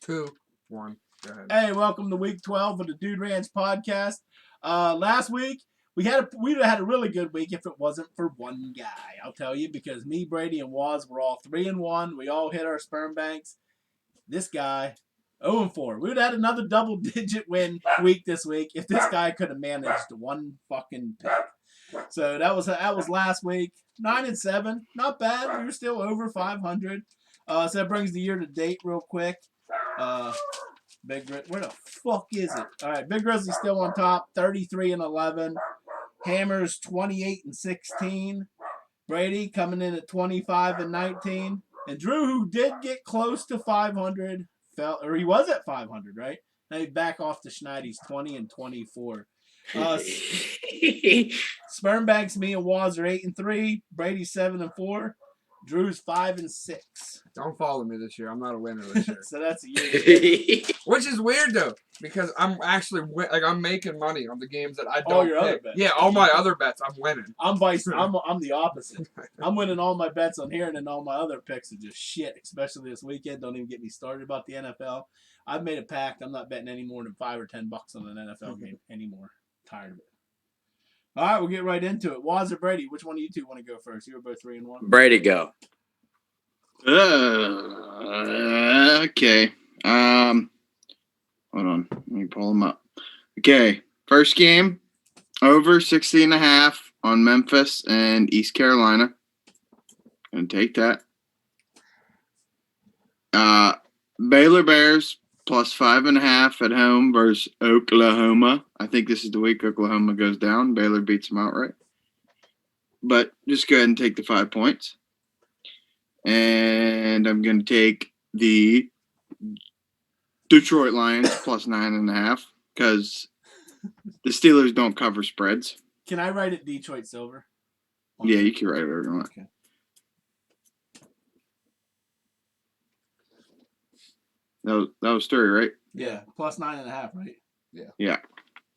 2, 1. Go ahead. Hey, welcome to week 12 of the Dude Ranch podcast. Last week we'd have had a really good week if it wasn't for one guy. I'll tell you, because me, Brady, and Waz were all 3-1. We all hit our sperm banks. This guy 0-4. We would have had another double-digit win week this week if this guy could have managed one fucking pick. So that was last week. 9-7, not bad. We were still over 500. So that brings the year to date real quick. Big Grizz, where the fuck is it? All right, Big Grizzly's still on top, 33-11. Hammers 28-16. Brady coming in at 25-19. And Drew, who did get close to 500, he was at 500, right? Now he's back off to Schneidy's 20-24. Sperm Banks, me and Waz are 8-3. Brady's 7-4. Drew's 5-6. Don't follow me this year. I'm not a winner this year. So that's a year. Which is weird though, because I'm actually I'm making money on the games that I don't All your pick. other bets. Yeah, all my other bets I'm winning. I'm the opposite. I'm winning all my bets on here, and then all my other picks are just shit. Especially this weekend. Don't even get me started about the NFL. I've made a pact. I'm not betting any more than $5 or $10 on an NFL game anymore. Tired of it. All right, we'll get right into it. Waz or Brady, which one of you two want to go first? You were both 3-1. Brady, go. Okay. Hold on. Let me pull them up. Okay. First game, over 60.5 on Memphis and East Carolina. Gonna take that. Baylor Bears plus 5.5 at home versus Oklahoma. I think this is the week Oklahoma goes down. Baylor beats them outright. But just go ahead and take the 5 points. And I'm going to take the Detroit Lions plus 9.5 because the Steelers don't cover spreads. Can I write it Detroit Silver? Yeah, you can write it whatever you want. Okay. That was 3, right? Yeah, plus 9.5, right? Yeah.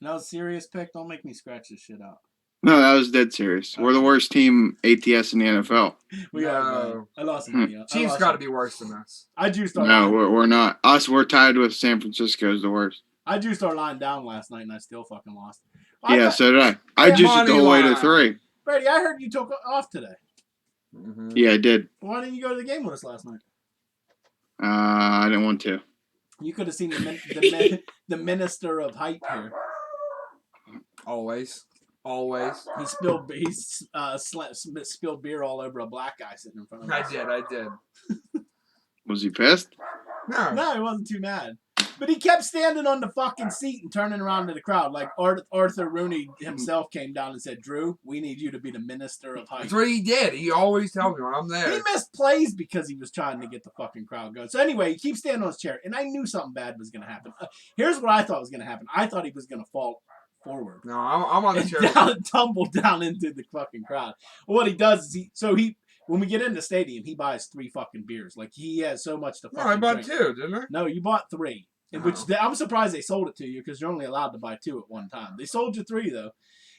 And that was a serious pick. Don't make me scratch this shit out. No, that was dead serious. We're the worst team ATS in the NFL. We are. I lost some money. Team's got to be worse than us. I juiced our No, line. we're not. We're tied with San Francisco as the worst. I juiced our line down last night, and I still fucking lost. So did I. I juiced it the whole way to 3. Brady, I heard you took off today. Mm-hmm. Yeah, I did. Why didn't you go to the game with us last night? I didn't want to. You could have seen the minister of hype here. Always. He spilled beer all over a black guy sitting in front of us. I did. Was he pissed? No, he wasn't too mad. But he kept standing on the fucking seat and turning around to the crowd. Like Arthur Rooney himself came down and said, Drew, we need you to be the minister of hype. That's what he did. He always tells me when I'm there. He missed plays because he was trying to get the fucking crowd going. So anyway, he keeps standing on his chair. And I knew something bad was going to happen. Here's what I thought was going to happen. I thought he was going to fall forward. No, I'm on the chair. Tumble down into the fucking crowd. Well, what he does is when we get in the stadium, he buys 3 fucking beers. Like, he has so much to fucking No, I bought drink. 2, didn't I? No, you bought 3. I'm surprised they sold it to you because you're only allowed to buy 2 at one time. They sold you 3, though.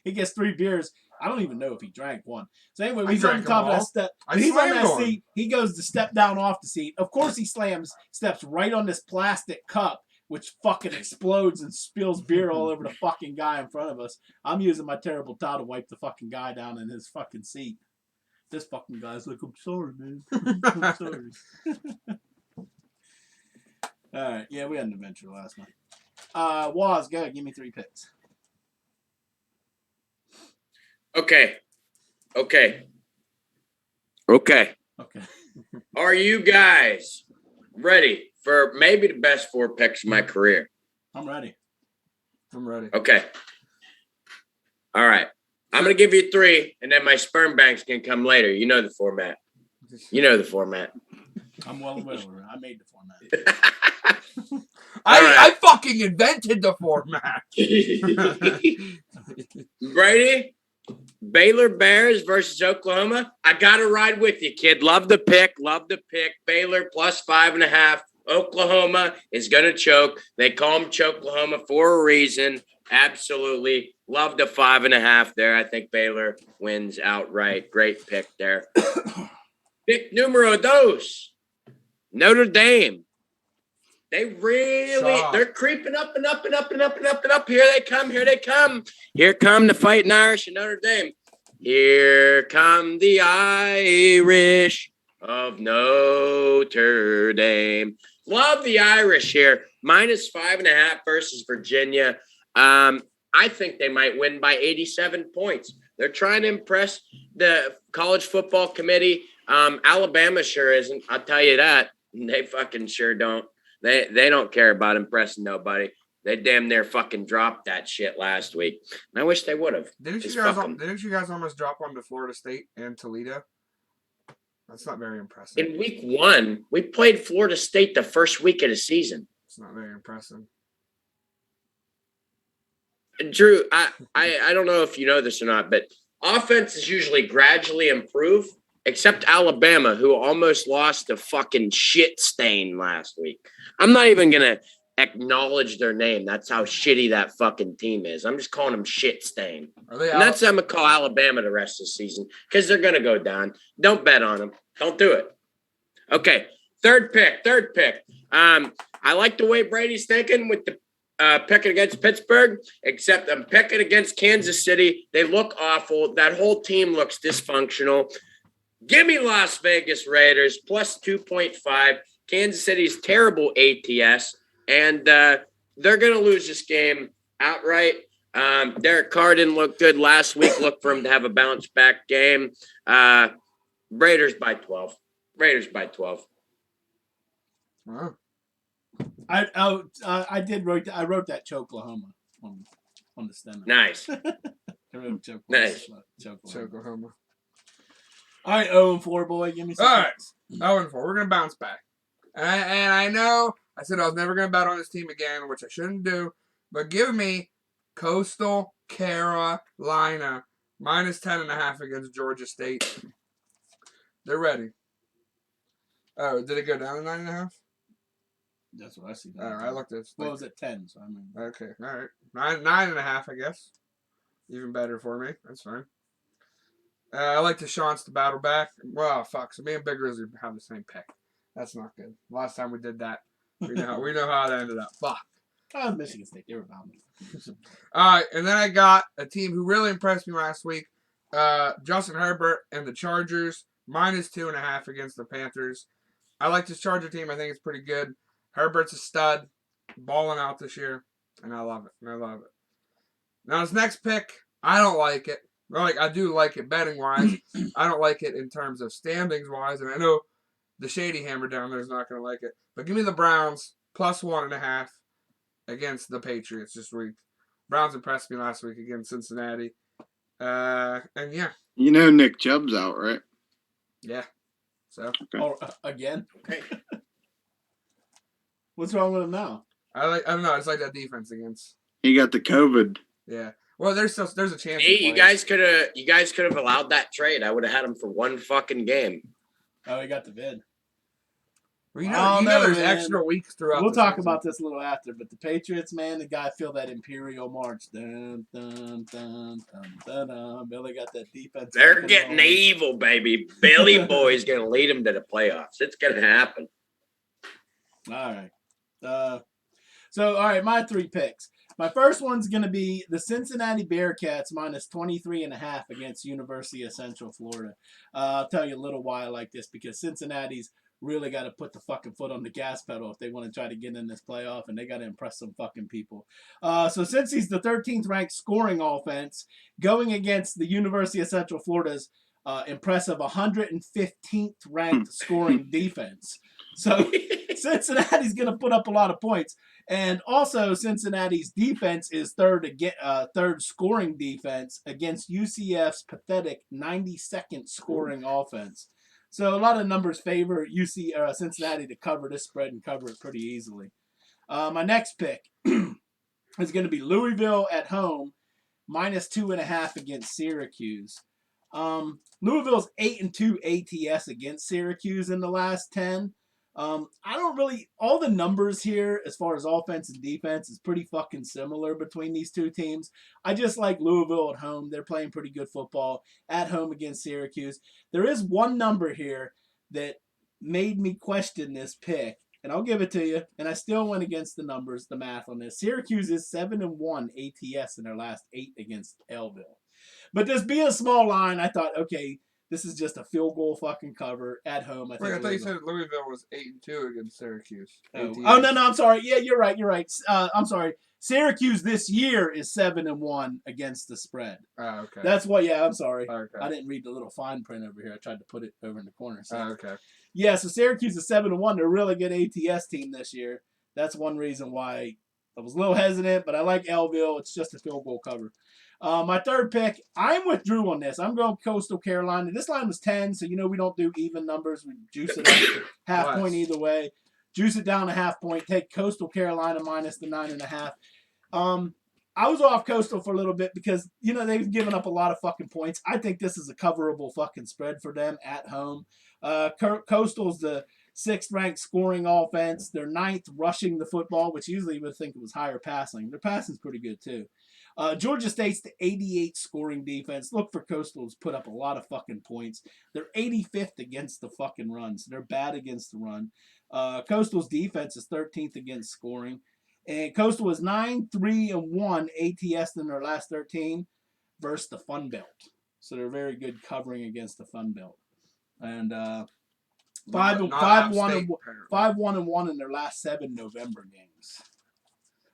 He gets 3 beers. I don't even know if he drank one. So anyway, he's on the top of that step. He's on that seat. He goes to step down off the seat. Of course, he steps right on this plastic cup, which fucking explodes and spills beer all over the fucking guy in front of us. I'm using my terrible towel to wipe the fucking guy down in his fucking seat. This fucking guy's like, I'm sorry, man. I'm sorry. All right. Yeah, we had an adventure last night. Waz, go. Give me 3 picks. Okay. Are you guys ready for maybe the best 4 picks of my career? I'm ready. Okay. All right. I'm going to give you 3, and then my sperm banks can come later. You know the format. I'm well aware. I made the format. I fucking invented the format. Brady, Baylor Bears versus Oklahoma. I got to ride with you, kid. Love the pick. Baylor plus 5.5. Oklahoma is going to choke. They call them Choklahoma for a reason. Absolutely. Love the 5.5 there. I think Baylor wins outright. Great pick there. Pick numero dos. Notre Dame They're creeping up and up and up and up and up and up. Here they come. Here come the Fighting Irish and Notre Dame. Here come the Irish of Notre Dame. Love the Irish here. -5.5 versus Virginia. I think they might win by 87 points. They're trying to impress the college football committee. Alabama sure isn't. I'll tell you that. They fucking sure don't. They don't care about impressing nobody. They damn near fucking dropped that shit last week. And I wish they would have. Didn't you guys almost drop one to Florida State and Toledo? That's not very impressive. In week 1, we played Florida State the first week of the season. It's not very impressive. Drew, I don't know if you know this or not, but offenses usually gradually improve, except Alabama, who almost lost to fucking shit stain last week. I'm not even going to acknowledge their name. That's how shitty that fucking team is. I'm just calling them shit stain. Are they and that's I'm going to call Alabama the rest of the season because they're going to go down. Don't bet on them. Don't do it. Okay, third pick. I like the way Brady's thinking with the picking against Pittsburgh, except I'm picking against Kansas City. They look awful. That whole team looks dysfunctional. Give me Las Vegas Raiders plus 2.5. Kansas City's terrible ATS, and they're going to lose this game outright. Derek Carr didn't look good last week. Look for him to have a bounce back game. Raiders by 12. Wow. I wrote that Choklahoma on the stem. Nice. I wrote Choklahoma. Nice. Oklahoma. All right, 0-4, boy. Give me some. All right. 0-4. We're going to bounce back. And I know I said I was never going to bet on this team again, which I shouldn't do. But give me Coastal Carolina -10.5 against Georgia State. They're ready. Oh, did it go down to 9.5? That's what I see. All right, I looked at it. Well, it was at 10, so I mean. Okay, all right. 9.5, I guess. Even better for me. That's fine. I like the Chance to battle back. Well, fuck. So me and Big Grizzly have the same pick. That's not good. Last time we did that, we know how that ended up. Fuck. Oh, Michigan State. They were bound. All right, and then I got a team who really impressed me last week. Justin Herbert and the Chargers -2.5 against the Panthers. I like this Charger team. I think it's pretty good. Herbert's a stud, balling out this year, and I love it. Now, this next pick, I don't like it. Like, I do like it betting-wise. I don't like it in terms of standings-wise, and I know the Shady Hammer down there is not going to like it. But give me the Browns +1.5 against the Patriots this week. Browns impressed me last week against Cincinnati. And, yeah. You know Nick Chubb's out, right? Yeah. So. Okay. Oh, again? Okay. What's wrong with him now? I don't know. It's like that defense against. He got the COVID. Yeah. Well, there's a chance. Hey, you guys could have allowed that trade. I would have had him for one fucking game. Oh, he got the vid. Well, you know there's extra weeks throughout. We'll talk about this a little after, but the Patriots, man, the guy feel that Imperial March. Dun, dun, dun, dun, dun, dun. Billy got that defense. They're getting evil, baby. Billy Boy's going to lead them to the playoffs. It's going to happen. All right. So, all right, my 3 picks. My first one's going to be the Cincinnati Bearcats -23.5 against University of Central Florida. I'll tell you a little why I like this, because Cincinnati's really got to put the fucking foot on the gas pedal if they want to try to get in this playoff, and they got to impress some fucking people. So since he's the 13th ranked scoring offense, going against the University of Central Florida's impressive 115th ranked scoring defense. So Cincinnati's going to put up a lot of points. And also, Cincinnati's defense is third scoring defense against UCF's pathetic 92nd scoring offense. So a lot of numbers favor Cincinnati to cover this spread and cover it pretty easily. My next pick is going to be Louisville at home -2.5 against Syracuse. Louisville's 8-2 ATS against Syracuse in the last 10. All the numbers here as far as offense and defense is pretty fucking similar between these two teams. I just like Louisville at home. They're playing pretty good football at home against Syracuse. There is one number here that made me question this pick, and I'll give it to you. And I still went against the numbers, the math on this. Syracuse is 7-1 ATS in their last 8 against Elville. But this being a small line, I thought, okay, this is just a field goal fucking cover at home. Wait, I thought you said Louisville was 8-2 against Syracuse. Oh, no, I'm sorry. Yeah, you're right. I'm sorry. Syracuse this year is 7-1 against the spread. Oh, okay. That's what. Yeah, I'm sorry. Okay. I didn't read the little fine print over here. I tried to put it over in the corner. So. Oh, okay. Yeah, so Syracuse is 7-1. They're a really good ATS team this year. That's one reason why I was a little hesitant, but I like Elville. It's just a field goal cover. My third pick, I'm with Drew on this. I'm going Coastal Carolina. This line was 10, so we don't do even numbers. We juice it up half point either way. Juice it down to half point. Take Coastal Carolina minus the 9.5. I was off Coastal for a little bit because, they've given up a lot of fucking points. I think this is a coverable fucking spread for them at home. Coastal's the 6th ranked scoring offense. They're 9th rushing the football, which usually you would think it was higher passing. Their passing's pretty good too. Georgia State's the 88th scoring defense. Look for Coastal to put up a lot of fucking points. They're 85th against the fucking run, so they're bad against the run. Coastal's defense is 13th against scoring. And Coastal was 9-3-1 ATS in their last 13 versus the Fun Belt. So they're very good covering against the Fun Belt. And 5-1-1 in their last 7 November games.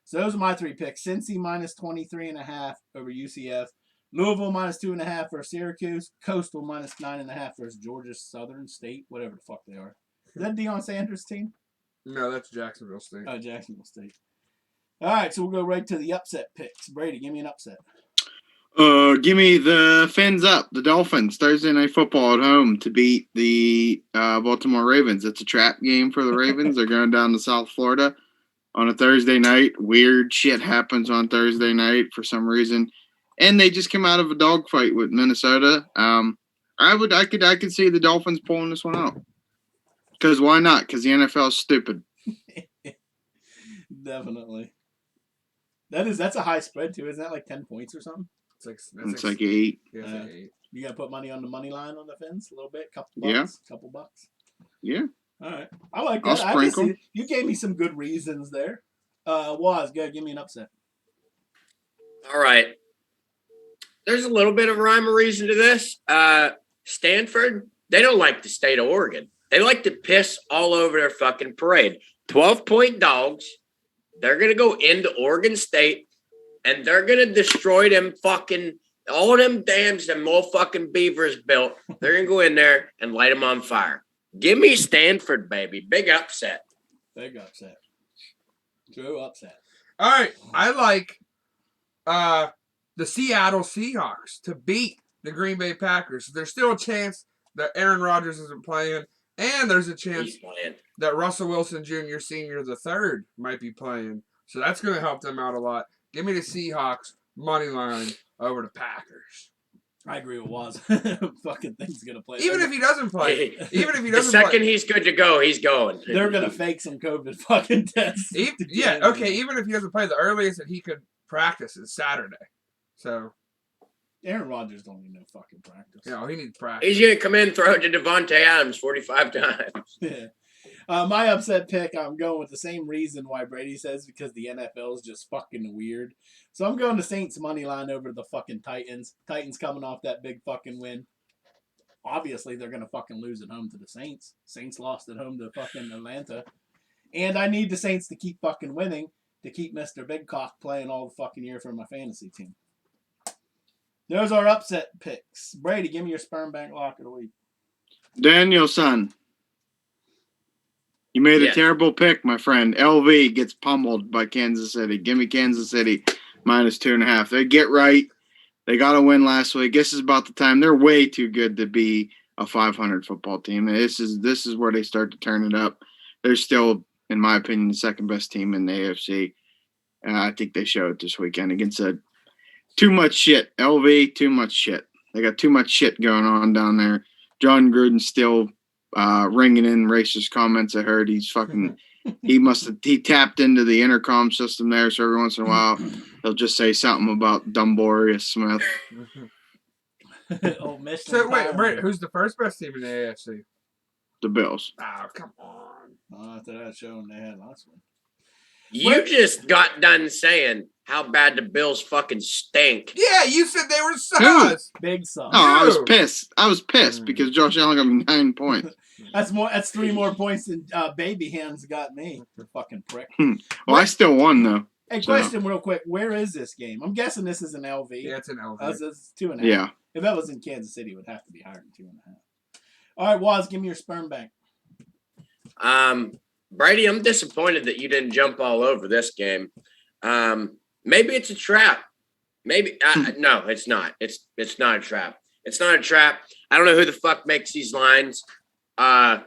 So those are my 3 picks. Cincy minus 23.5 over UCF. Louisville minus 2.5 for Syracuse. Coastal minus 9.5 versus Georgia Southern State, whatever the fuck they are. Is that Deion Sanders' team? No, that's Jacksonville State. Oh, Jacksonville State. All right, so we'll go right to the upset picks. Brady, give me an upset. Give me the Fins up, the Dolphins, Thursday Night Football at home to beat the Baltimore Ravens. It's a trap game for the Ravens. They're going down to South Florida on a Thursday night. Weird shit happens on Thursday night for some reason. And they just came out of a dogfight with Minnesota. I could see the Dolphins pulling this one out. Because why not? Because the NFL is stupid. Definitely. That's a high spread too. Isn't that like 10 points or something? It's like 8. Yeah, it's like 8. You gotta put money on the money line on the Fins a little bit, couple bucks. Yeah. All right, I like that. I'll sprinkle. You gave me some good reasons there. Waz, go give me an upset. All right. There's a little bit of rhyme or reason to this. Stanford, they don't like the state of Oregon. They like to piss all over their fucking parade. 12-point dogs. They're going to go into Oregon State, and they're going to destroy them fucking, all them dams that Mo fucking Beavers built. They're going to go in there and light them on fire. Give me Stanford, baby. Big upset. Big upset. True upset. All right. I like the Seattle Seahawks to beat the Green Bay Packers. There's still a chance that Aaron Rodgers isn't playing, and there's a chance that Russell Wilson Jr., Sr. the third might be playing. So that's going to help them out a lot. Give me the Seahawks money line over the Packers. I agree with Waz. Fucking thing's going to play. Even if he doesn't play. The second he's good to go, he's going. They're going to fake some COVID fucking tests. Even if he doesn't play, the earliest that he could practice is Saturday. So Aaron Rodgers don't need no fucking practice. He needs practice. He's going to come in and throw it to Devontae Adams 45 times. Yeah. My upset pick, I'm going with the same reason why Brady says, because the NFL is just fucking weird. So I'm going to Saints money line over the fucking Titans. Titans coming off that big fucking win. Obviously, they're going to fucking lose at home to the Saints. Saints lost at home to fucking Atlanta. And I need the Saints to keep fucking winning to keep Mr. Big Cock playing all the fucking year for my fantasy team. Those are upset picks. Brady, give me your sperm bank lock of the week. Danielson. You made a terrible pick, my friend. LV gets pummeled by Kansas City. Give me Kansas City minus 2.5. They get right. They got a win last week. This is about the time. They're way too good to be a 500 football team. This is where they start to turn it up. They're still, in my opinion, the second best team in the AFC. And I think they showed it this weekend against too much shit. LV, too much shit. They got too much shit going on down there. John Gruden's still ringing in racist comments. I heard he tapped into the intercom system there, so every once in a while he'll just say something about Dumborius Smith. So wait, who's the first best team in the AFC? The Bills. Oh, come on. After that showing they had last one. You just got done saying how bad the Bills fucking stink. Yeah, you said they were sus. Big sauce. Oh, I was You. pissed. I was pissed because Josh Allen got me 9 points. That's 3 more points than Baby Hands got me. The fucking prick. Well, I still won though. Hey, question real quick. Where is this game? I'm guessing this is an LV. Yeah, it's an LV. It's 2.5. Yeah. If that was in Kansas City, it would have to be higher than 2.5. All right, Waz, give me your sperm bank. Brady, I'm disappointed that you didn't jump all over this game. Maybe it's a trap. Maybe no, it's not. It's not a trap. It's not a trap. I don't know who the fuck makes these lines. Per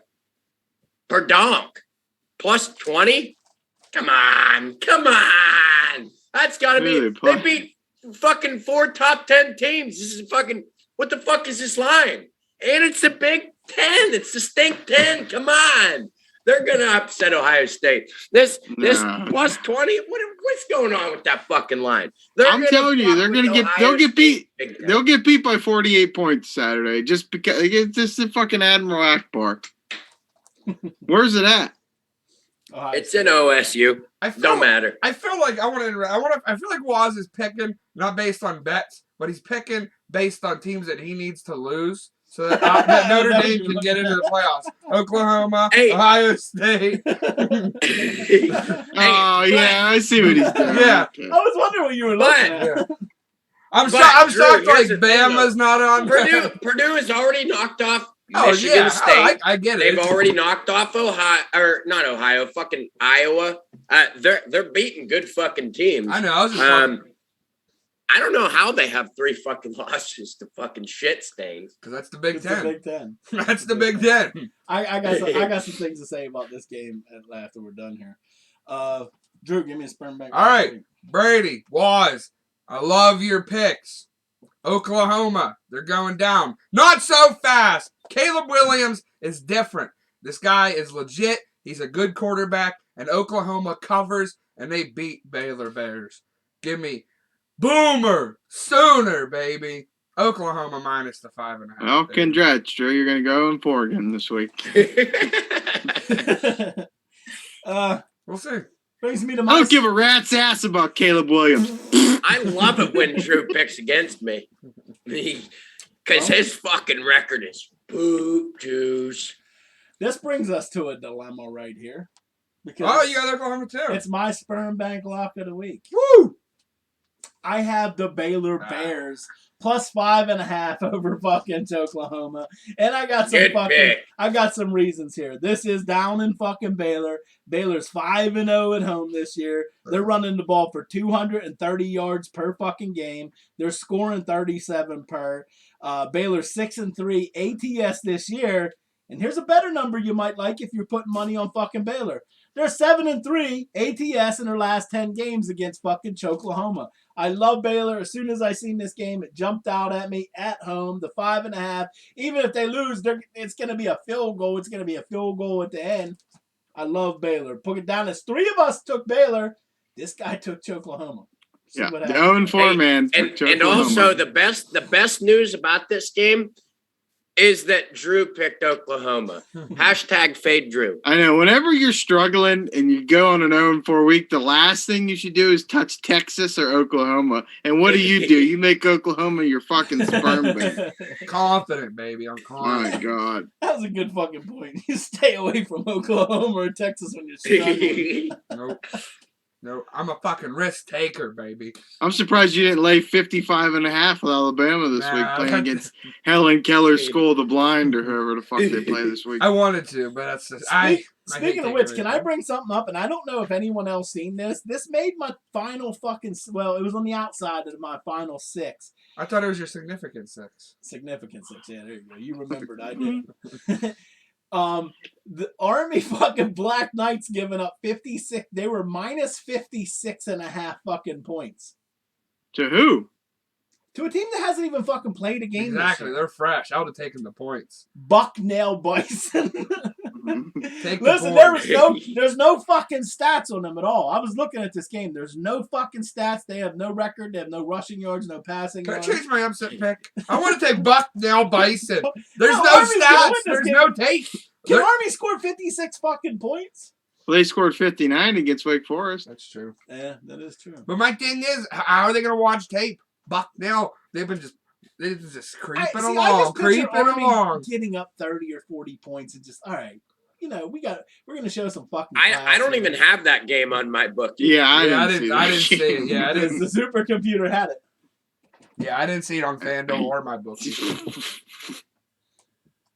donk plus 20. Come on. That's got to be. They beat fucking 4 top 10 teams. This is fucking. What the fuck is this line? And it's the Big 10. It's the stink 10. Come on. They're gonna upset Ohio State. This plus 20. What's going on with that fucking line? I'm telling you, they're gonna get. They'll get beat. They'll get beat by 48 points Saturday just because it's just the fucking Admiral Akbar. Where's it at? It's in OSU. Don't matter. I feel like I feel like Waz is picking not based on bets, but he's picking based on teams that he needs to lose. So that Notre Dame can get into the playoffs. Oklahoma, Ohio State. Oh, yeah, I see what he's doing. Yeah. I was wondering what you were looking at. Yeah. I'm shocked like Bama's not on. Purdue has already knocked off Michigan State. I get it. They've already knocked off fucking Iowa. They're beating good fucking teams. I know. I was just I don't know how they have 3 fucking losses to fucking shit stains. Because that's the Big Ten. The Big Ten. That's the Big Ten. I got some things to say about this game after we're done here. Drew, give me a sperm bank. All right, Brady, Waz, I love your picks. Oklahoma, they're going down. Not so fast. Caleb Williams is different. This guy is legit. He's a good quarterback, and Oklahoma covers, and they beat Baylor Bears. Give me Boomer Sooner, baby. Oklahoma minus the 5.5. Well, congrats, Drew. You're going to go 0-4 again this week. We'll see. Brings me to I don't give a rat's ass about Caleb Williams. I love it when Drew picks against me. Because his fucking record is poop juice. This brings us to a dilemma right here. Because you got Oklahoma too. It's my sperm bank lock of the week. Woo! I have the Baylor Bears plus 5.5 over fucking Oklahoma. And I got some reasons here. This is down in fucking Baylor. Baylor's 5-0 at home this year. They're running the ball for 230 yards per fucking game. They're scoring 37 per. Baylor's 6-3 ATS this year. And here's a better number you might like if you're putting money on fucking Baylor. They're 7-3 ATS in their last 10 games against fucking Oklahoma. I love Baylor. As soon as I seen this game, it jumped out at me at home. The 5.5. Even if they lose, it's going to be a field goal. It's going to be a field goal at the end. I love Baylor. Put it down as 3 of us took Baylor. This guy took Oklahoma. Yeah, the 0-4 man. And also the best news about this game is that Drew picked Oklahoma. Hashtag fade Drew. I know. Whenever you're struggling and you go on an 0-4 week, the last thing you should do is touch Texas or Oklahoma. And what do? You make Oklahoma your fucking sperm bank. Confident, baby. I'm confident. My God. That was a good fucking point. You stay away from Oklahoma or Texas when you're struggling. Nope. I'm a fucking risk taker, baby. I'm surprised you didn't lay 55.5 with Alabama this week playing against Helen Keller's School of the Blind or whoever the fuck they play this week. I wanted to, but that's just Speaking of which, can I bring something up? And I don't know if anyone else seen this. This made my final fucking it was on the outside of my final 6. I thought it was your significant 6. Significant 6, yeah, there you go. You remembered, I did. The Army fucking Black Knights giving up 56. They were minus 56.5 fucking points. To who? To a team that hasn't even fucking played a game. Exactly, they're fresh. I would have taken the points. Bucknell Bison. Listen, there's no fucking stats on them at all. I was looking at this game. There's no fucking stats. They have no record. They have no rushing yards, no passing yards. Can I change my upset pick? I want to take Bucknell Bison. There's no stats. There's no tape. Can Army score 56 fucking points? Well, they scored 59 against Wake Forest. That's true. Yeah, that is true. But my thing is, how are they going to watch tape? Bucknell, they've been just creeping along, getting up 30 or 40 points and just, all right, we're going to show some fucking I don't even have that game on my book. Yeah, I didn't see it. Yeah, I didn't. The supercomputer had it. Yeah, I didn't see it on FanDuel or my bookie.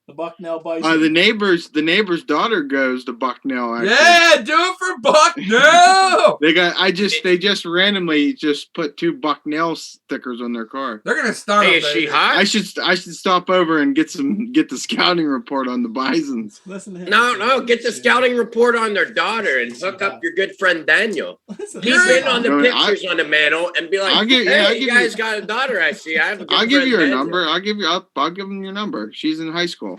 The Bucknell Bison. The neighbor's daughter goes to Bucknell. Actually. Yeah, do it for Bucknell. They just randomly just put 2 Bucknell stickers on their car. They're gonna start. Hey, is she hot? I should stop over and get the scouting report on the Bisons. Listen to him. No, get the scouting report on their daughter and hook up your good friend Daniel. Keep in on the pictures on the mantle and be like, "Hey, you guys got a daughter? I see. I have a good I'll give you her Daniel. number. I'll give them your number. She's in high school.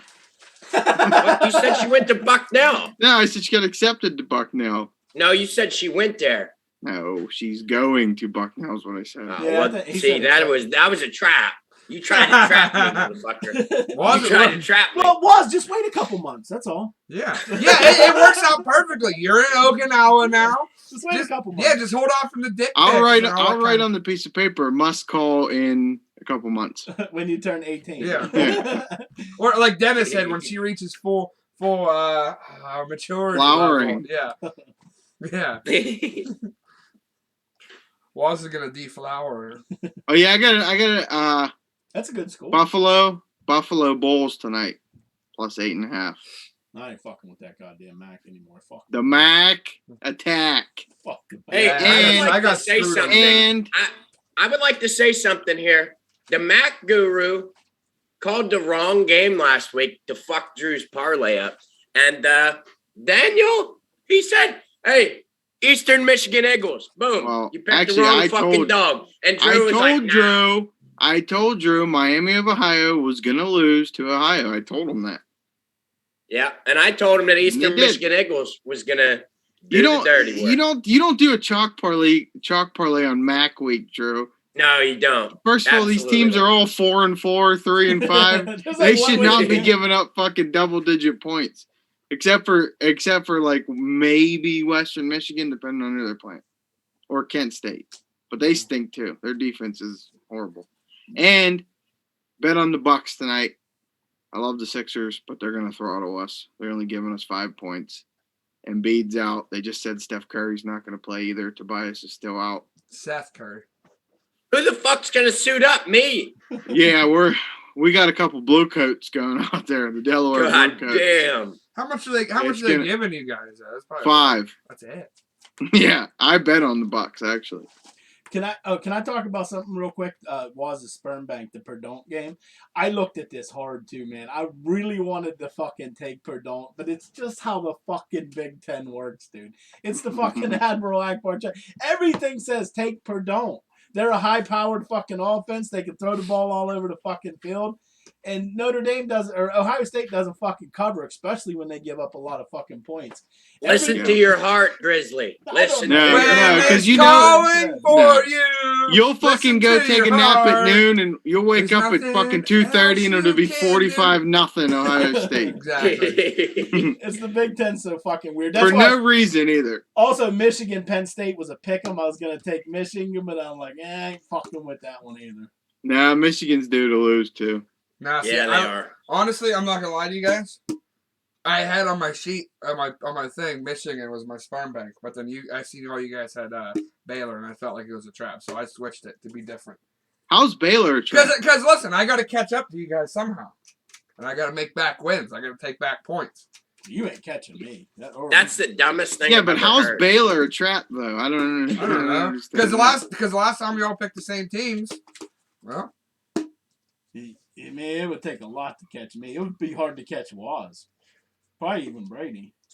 What? You said she went to Bucknell. No, I said she got accepted to Bucknell. No, you said she went there. No, she's going to Bucknell is what I said. That was a trap. You tried to trap me, motherfucker. You tried to trap me. Well, just wait a couple months. That's all. Yeah, it works out perfectly. You're in Okinawa now. Just wait a couple months. Yeah, just hold off from the dick. I'll write on the piece of paper. Must call in a couple months when you turn 18. Yeah. Or like Dennis said, when she reaches full maturity. Flowering. Level. Yeah. Waz is gonna deflower her. Oh yeah, I got that's a good score. Buffalo Bulls tonight, plus 8.5. I ain't fucking with that goddamn Mac anymore. Fuck the Mac attack. Fuck. Hey, I got to say something. And I would like to say something here. The Mac Guru called the wrong game last week to fuck Drew's parlay up. And Daniel, he said, hey, Eastern Michigan Eagles. Boom. Well, you picked the wrong fucking dog. And Drew was like, nah. I told Drew Miami of Ohio was going to lose to Ohio. I told him that. Yeah, and I told him that Eastern Michigan Eagles was going to do the dirty work. You don't do a chalk parlay on Mac week, Drew. No, you don't. First of all, these teams are all 4-4, 3-5. They should not be giving up fucking double-digit points, except for like maybe Western Michigan, depending on who they're playing, or Kent State. But they stink too. Their defense is horrible. And bet on the Bucks tonight. I love the Sixers, but they're going to throttle us. They're only giving us 5 points. Embiid's out. They just said Steph Curry's not going to play either. Tobias is still out. Seth Curry. Who the fuck's going to suit up? Me. Yeah, we got a couple blue coats going out there. The Delaware God blue coats. damn. How much are they giving you guys? That's probably 5. That's it. Yeah, I bet on the Bucks actually. Can I talk about something real quick? Was the sperm bank, the Perdon't game. I looked at this hard too, man. I really wanted to fucking take Perdon't, but it's just how the fucking Big Ten works, dude. It's the fucking Admiral Akbar check. Everything says take Perdon't. They're a high-powered fucking offense. They can throw the ball all over the fucking field. And Notre Dame doesn't, or Ohio State doesn't fucking cover, especially when they give up a lot of fucking points. Listen to your heart, Grizzly. Listen. No, because you know you'll fucking go take a nap at noon, and you'll wake up at fucking 2:30, and it'll be 45-0 Ohio State. Exactly. It's the Big Ten, so fucking weird. That's for no reason either. Also, Michigan, Penn State was a pick 'em. I was gonna take Michigan, but I'm like, I ain't fucking with that one either. Nah, Michigan's due to lose too. Nah, yeah, they are. Honestly, I'm not gonna lie to you guys. I had on my sheet on my thing, Michigan was my sperm bank, but then I seen all you guys had Baylor, and I felt like it was a trap, so I switched it to be different. How's Baylor a trap? Because listen, I got to catch up to you guys somehow, and I got to make back wins. I got to take back points. You ain't catching me. That's the dumbest thing. Yeah, but how's Baylor a trap though? I don't know. Because the last time we all picked the same teams, well. It would take a lot to catch me. It would be hard to catch Waz. Probably even Brady. That's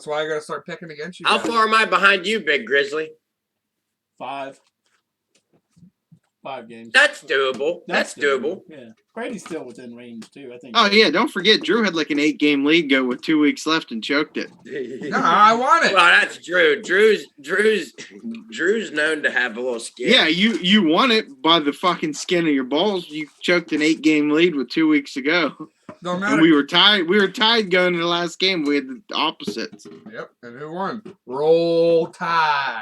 why I gotta start picking against you. How far am I behind you, Big Grizzly? 5. 5 games. That's doable. That's doable. Yeah. Brady's still within range, too, I think. Oh, yeah, don't forget, Drew had like an 8-game lead go with 2 weeks left and choked it. No, I want it. Well, that's Drew. Drew's known to have a little skin. Yeah, you won it by the fucking skin of your balls. You choked an 8-game lead with 2 weeks to go. No matter. And we were tied. We were tied going to the last game. We had the opposites. Yep. And who won? Roll Tide.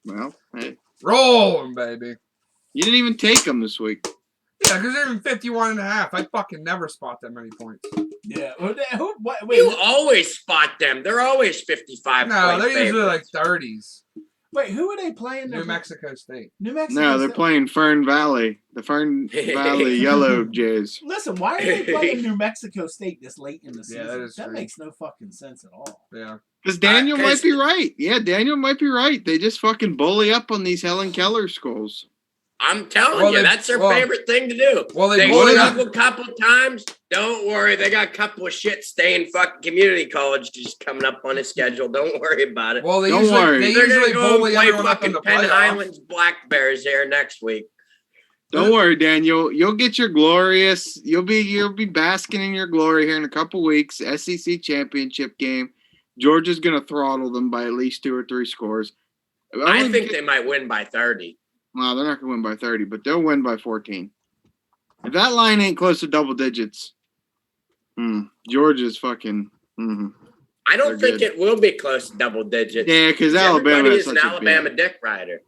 Well, hey, Roll 'em, baby. you didn't even take them this week. Yeah, because they're even 51.5. I fucking never spot that many points. Yeah. Wait, You always spot them. They're always 55. No, they're usually favorites. like 30s. wait, who are they playing? New Mexico State. New Mexico. No, they're State? playing Fern Valley. The Fern Valley Yellow Jays. Listen, why are they playing New Mexico State this late in the Yeah, season? that is true. makes no fucking sense at all. Yeah. Because Daniel 'cause- might be right. Yeah, Daniel might be right. They just fucking bully up on these Helen Keller schools. I'm telling Well, you, they- that's their well- favorite thing to do. Well, They bully struggle up. a couple times. Don't worry, they got a couple of shit staying fucking community college just coming up on his schedule. Don't worry about it. Well, they Don't usually worry. they They're usually gonna go bully play everyone up in fucking the Penn playoffs. Highlands Black Bears here next week. Don't worry, Daniel. You'll get your glorious. You'll be basking in your glory here in a couple weeks. SEC championship game. Georgia's gonna throttle them by at least 2 or 3 scores. I think they might win by 30. Well, they're not gonna win by 30, but they'll win by 14. If that line ain't close to double digits, Georgia's fucking. I don't They're think good. it will be close to double digits. Yeah, because Alabama Everybody is is an such a Alabama big- dick rider,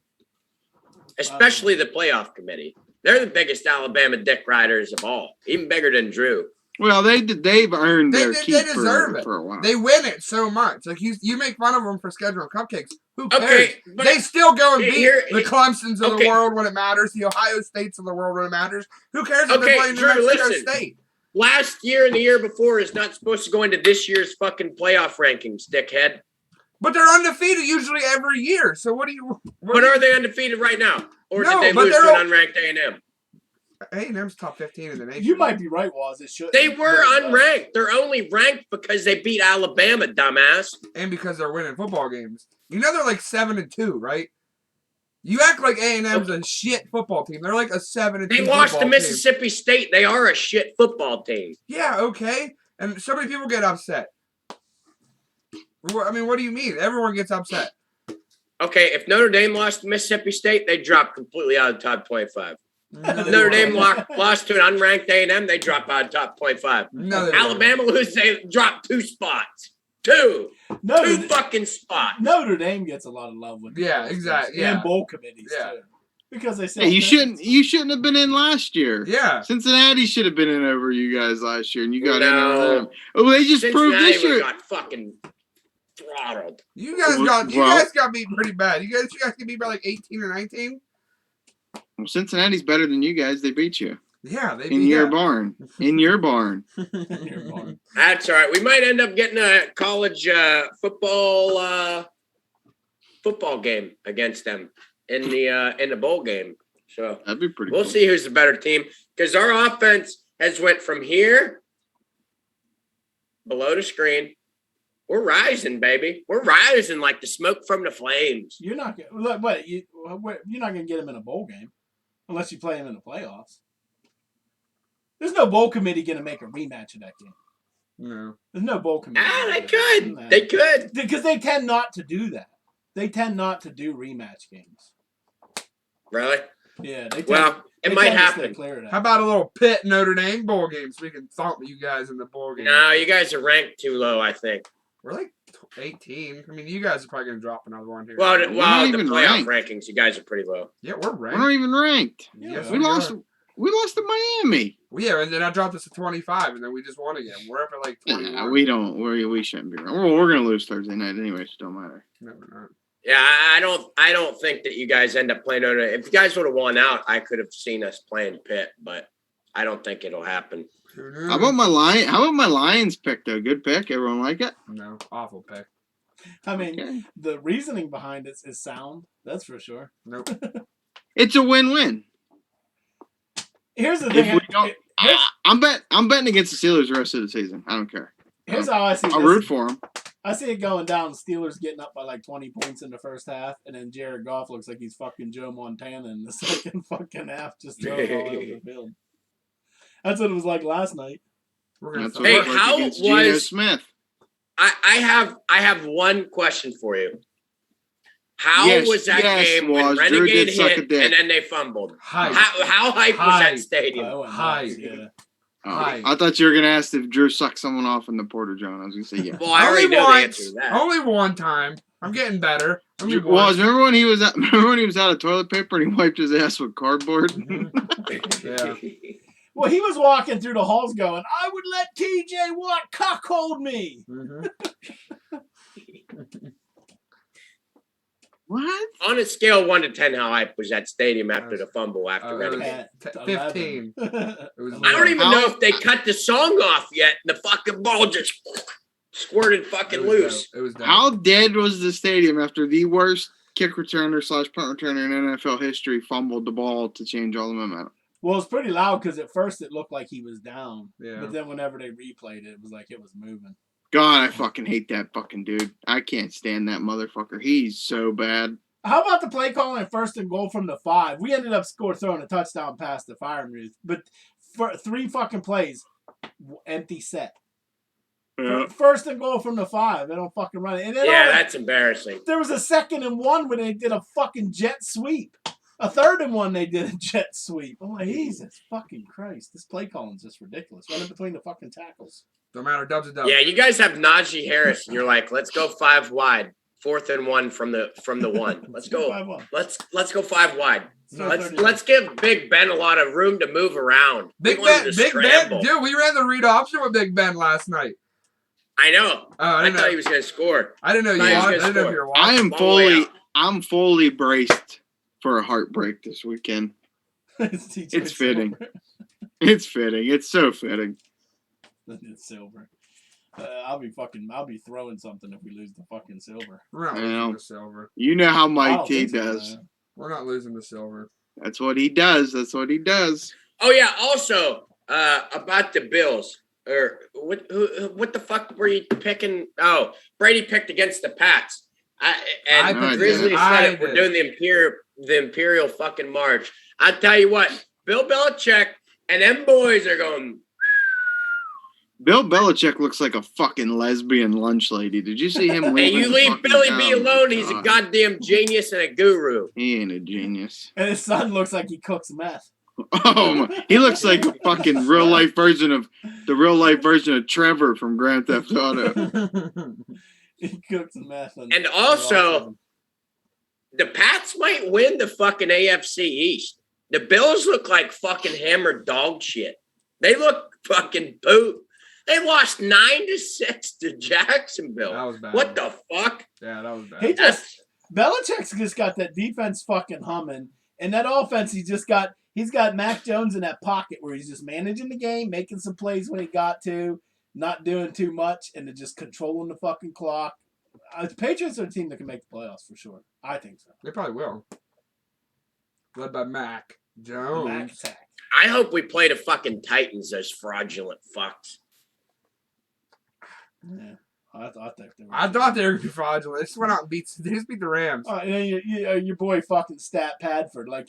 especially the playoff committee. They're the biggest Alabama dick riders of all, even bigger than Drew. Well, they've earned They their deserve keep it. for a while. They win it so much. Like you make fun of them for scheduling cupcakes. Who cares? Okay, but They still go and beat Here- the Clemsons of the okay. world when it matters, the Ohio States of the world when it matters. Who cares if Okay, they're playing New Drew, Mexico listen. State? last year and the year before is not supposed to go into this year's fucking playoff rankings, dickhead. But they're undefeated usually every year. So what do you? But are they undefeated right now, or No, did they but lose they're to all- an unranked A&M? A&M's top 15 in the nation. You might be right, Waz. It should. They were unranked. They're only ranked because they beat Alabama, dumbass. and because they're winning football games. You know they're like 7-2, right? You act like A&M's a shit football team. They're like a 7-2. They lost to football team. Mississippi State. They are a shit football team. Yeah, okay. And so many people get upset. I mean, what do you mean? Everyone gets upset. Okay, if Notre Dame lost to Mississippi State, they dropped completely out of top 25. No, If they Notre won't. Dame lost to an unranked A&M, they drop out of top 25. No, they won't. Alabama lose, they drop 2 spots. Two fucking spots. Notre Dame gets a lot of love with Yeah, exactly, yeah. and bowl committees Yeah. too, because they say Hey, you shouldn't have been in last year. Yeah. Cincinnati should have been in over you guys last year, and you got in No. over them. Oh, they just proved Cincinnati this year. got fucking throttled. You guys got beat pretty bad. You guys get beat by like 18 or 19? Well, Cincinnati's better than you guys. They beat you Yeah, they in beat your us. barn. In your barn. That's all right. We might end up getting a college football game against them in the bowl game. So That'd be pretty. we'll cool. see who's the better team, because our offense has went from here below the screen. We're rising, baby. We're rising like the smoke from the flames. You're not gonna you're not gonna get them in a bowl game unless you play them in the playoffs. There's no bowl committee gonna make a rematch of that game. No. There's no bowl committee. They could. Nah. They could. Because they tend not to do that. They tend not to do rematch games. Really? Yeah. They tend, Well, it they might tend to stay happen. clear of that. How about a little Pitt Notre Dame bowl game so we can thump you guys in the bowl game? No, you guys are ranked too low, I think. We're like 18. I mean, you guys are probably going to drop another one here. Well, We're not the even playoff ranked. rankings, you guys are pretty low. Yeah, we're We're ranked. not even ranked. Yes, We we lost. are. We lost to Miami. Well, yeah, and then I dropped us to 25, and then we just won again. We're up at like 21. Nah, we don't. We shouldn't be. Well, we're gonna lose Thursday night anyway. So it don't matter. No, we're not. Yeah, I don't think that you guys end up playing Notre Dame. If you guys would have won out, I could have seen us playing Pitt, but I don't think it'll happen. Who knew? How about my Lions pick though? Good pick. Everyone like it? No, awful pick. I mean, Okay. the reasoning behind it is sound. That's for sure. Nope. It's a win-win. Here's the If thing. we don't, I'm betting against the Steelers the rest of the season. I don't care. Here's how I see I'll this. root for them. I see it going down. Steelers getting up by like 20 points in the first half, and then Jared Goff looks like he's fucking Joe Montana in the second fucking half, just throwing all over the field. That's what it was like last night. That's what Hey, it was like how against Geno was- Smith. I have one question for you. How Yes, was that yes, game when Waz. Drew Renegade did suck a hit dick. and then they fumbled? Hype. How hype was Hype. that stadium? I went Hi. nuts, yeah. Oh, Hi. I thought you were gonna ask if Drew sucked someone off in the Porter John. I was gonna say yeah. Well, I already Only know the once. answer to that. Only one time. I'm getting better. Well, remember when he was out of toilet paper and he wiped his ass with cardboard? Yeah. Well, he was walking through the halls going, I would let TJ Watt cuckold me. Mm-hmm. What? On a scale of 1 to 10, how hype was that stadium after the fumble after it was Renegade? 15. It was I don't even How- know if they cut the song off yet. The fucking ball just squirted fucking loose. It was dope. How dead was the stadium after the worst kick returner / punt returner in NFL history fumbled the ball to change all the momentum? Well, it's pretty loud because at first it looked like he was down. Yeah. But then whenever they replayed it, it was like it was moving. God, I fucking hate that fucking dude. I can't stand that motherfucker. He's so bad. How about the play calling at 1st and goal from the 5? We ended up throwing a touchdown past the Fire Ruth, but for 3 fucking plays, empty set. Yeah. 1st and goal from the 5. They don't fucking run it. And then Yeah, that's embarrassing. there was a 2nd and 1 when they did a fucking jet sweep. A 3rd and 1 they did a jet sweep. I'm like, Jesus fucking Christ. This play calling's just ridiculous. Running between the fucking tackles. Don't matter. Dub's a dub. Yeah, you guys have Najee Harris, and you're like, let's go 5 wide. 4th and 1 from the 1. Let's go. 5-1. Let's go 5 wide. So Let's give Big Ben a lot of room to move around. Big We want Ben, him to Big Ben, scramble. dude, we ran the read option with Big Ben last night. I know. I I didn't thought know. he was going to score. I didn't know you. thought he was I gonna didn't know if score. you were I watching. am Long way fully out. I'm fully braced for a heartbreak this weekend. It's fitting. It's fitting. It's so fitting. It's silver. I'll be throwing something if we lose the fucking silver. We're not I losing know. to silver. You know how I Mike don't T think so, does. man. We're not losing to silver. That's what he does. That's what he does. Oh, yeah. Also, about the Bills. Or what the fuck were you picking? Oh, Brady picked against the Pats. I And picked Grizzly it. I said we're did. doing the Imperial fucking March. I tell you what, Bill Belichick and them boys are going. Bill Belichick looks like a fucking lesbian lunch lady. Did you see him Hey, leaving? you the leave fucking Billy town? B alone. He's a God. goddamn genius and a guru. He ain't a genius. And his son looks like he cooks meth. Oh my! He looks like a fucking real life version of Trevor from Grand Theft Auto. He cooks meth. And also, the Pats might win the fucking AFC East. The Bills look like fucking hammered dog shit. They look fucking poop. They lost 9-6 to Jacksonville. That was bad. What the fuck? Yeah, that was bad. He just Belichick's just got that defense fucking humming, and that offense he's got Mac Jones in that pocket where he's just managing the game, making some plays when he got to, not doing too much, and then just controlling the fucking clock. The Patriots are a team that can make the playoffs for sure. I think so. They probably will. Led by Mac The Mac Jones. attack. I hope we play the fucking Titans, those fraudulent fucks. Yeah, I thought they were. I thought they were gonna be fraudulent. They just went out and they just beat the Rams. And then your boy fucking Stat Padford. Like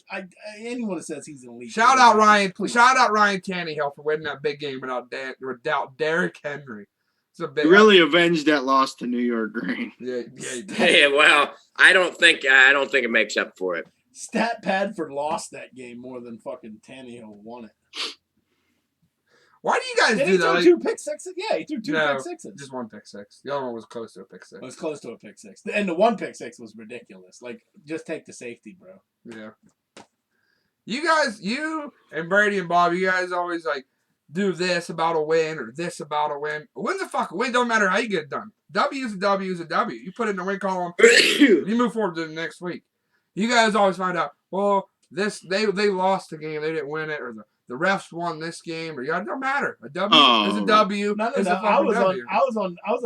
anyone that says he's an elite. Shout out quarterback, Ryan. please. Shout out Ryan Tannehill for winning that big game without Derrick Henry. It's a big. He really avenged that loss to New York Green. Yeah, he did. Yeah, well, I don't think it makes up for it. Stat Padford lost that game more than fucking Tannehill won it. Why do you guys Did do he that? throw Like, 2 pick sixes? Yeah, he threw two No, pick sixes. just one pick six. The other one was close to a pick It six. was close to a pick six. And the 1 pick six was ridiculous. Like, just take the safety, bro. Yeah. You guys, you and Brady and Bob, you guys always like do this about a win or this about a win. A win's a fucking win. Don't matter how you get it done. W is a W is a W. You put it in the win column. You move forward to the next week. You guys always find out, well, they lost the game, they didn't win it, or the refs won this game, or it don't matter. A W is a W. No. Is a I fucking was W.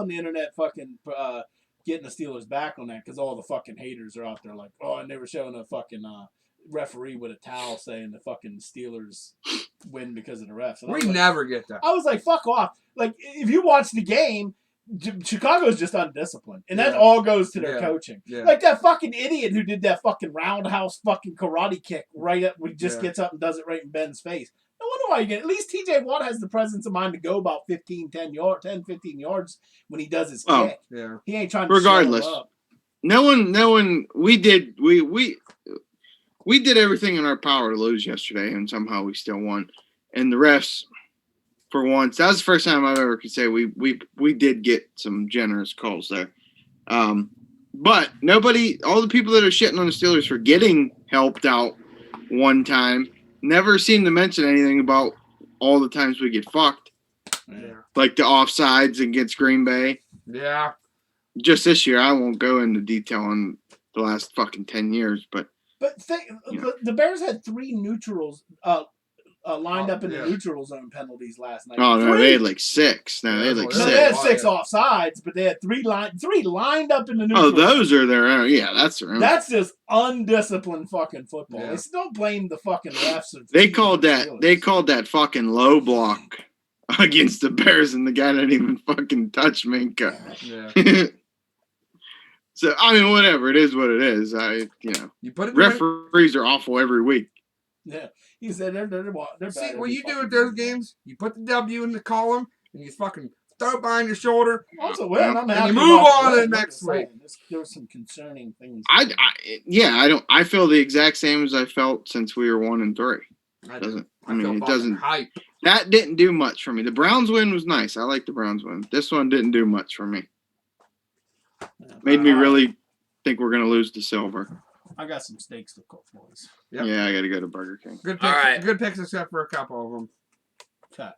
on the internet fucking getting the Steelers back on that because all the fucking haters are out there like, oh, and they were showing a fucking referee with a towel saying the fucking Steelers win because of the refs. And I We was like, never get that. I was like, fuck off. Like, if you watch the game, Chicago's just undisciplined, and that Yeah. all goes to their Yeah. coaching. Yeah. Like that fucking idiot who did that fucking roundhouse fucking karate kick right up, when he just Yeah. gets up and does it right in Ben's face. No wonder why you get. At least TJ Watt has the presence of mind to go about 15 yards when he does his Oh. kick. Yeah. He ain't trying to Regardless. show up. No one. We did everything in our power to lose yesterday, and somehow we still won. And the refs, for once, that was the first time I ever could say we did get some generous calls there. But nobody, all the people that are shitting on the Steelers for getting helped out one time, never seem to mention anything about all the times we get fucked, Yeah. like the offsides against Green Bay. Yeah. Just this year, I won't go into detail on the last fucking 10 years, but The Bears had 3 neutrals lined up in the neutral zone penalties last night. oh no, 3. they had like 6. No, they had like No, 6. they had 6 offsides, but they had 3 lined up in the neutral. Oh, those are their own. Yeah, that's their own. That's just undisciplined fucking football. Yeah. They still blame the fucking refs. They called that fucking low block against the Bears, and the guy didn't even fucking touch Minka. Yeah. So I mean, whatever, it is what it is. You put it. Referees are awful every week. Yeah, he said they're bad. See, what you do at those games, you put the W in the column, and you fucking throw it behind your shoulder. Also, well, I'm happy you move about on the to win. the next week. There's some concerning things. I feel the exact same as I felt since we were 1-3. It doesn't. Hype. That didn't do much for me. The Browns win was nice. I like the Browns win. This one didn't do much for me. Made me really think we're gonna lose to silver. I got some steaks to cook, boys. Yep. Yeah, I got to go to Burger King. Good picks. All right. Good picks, except for a couple of them. Cut.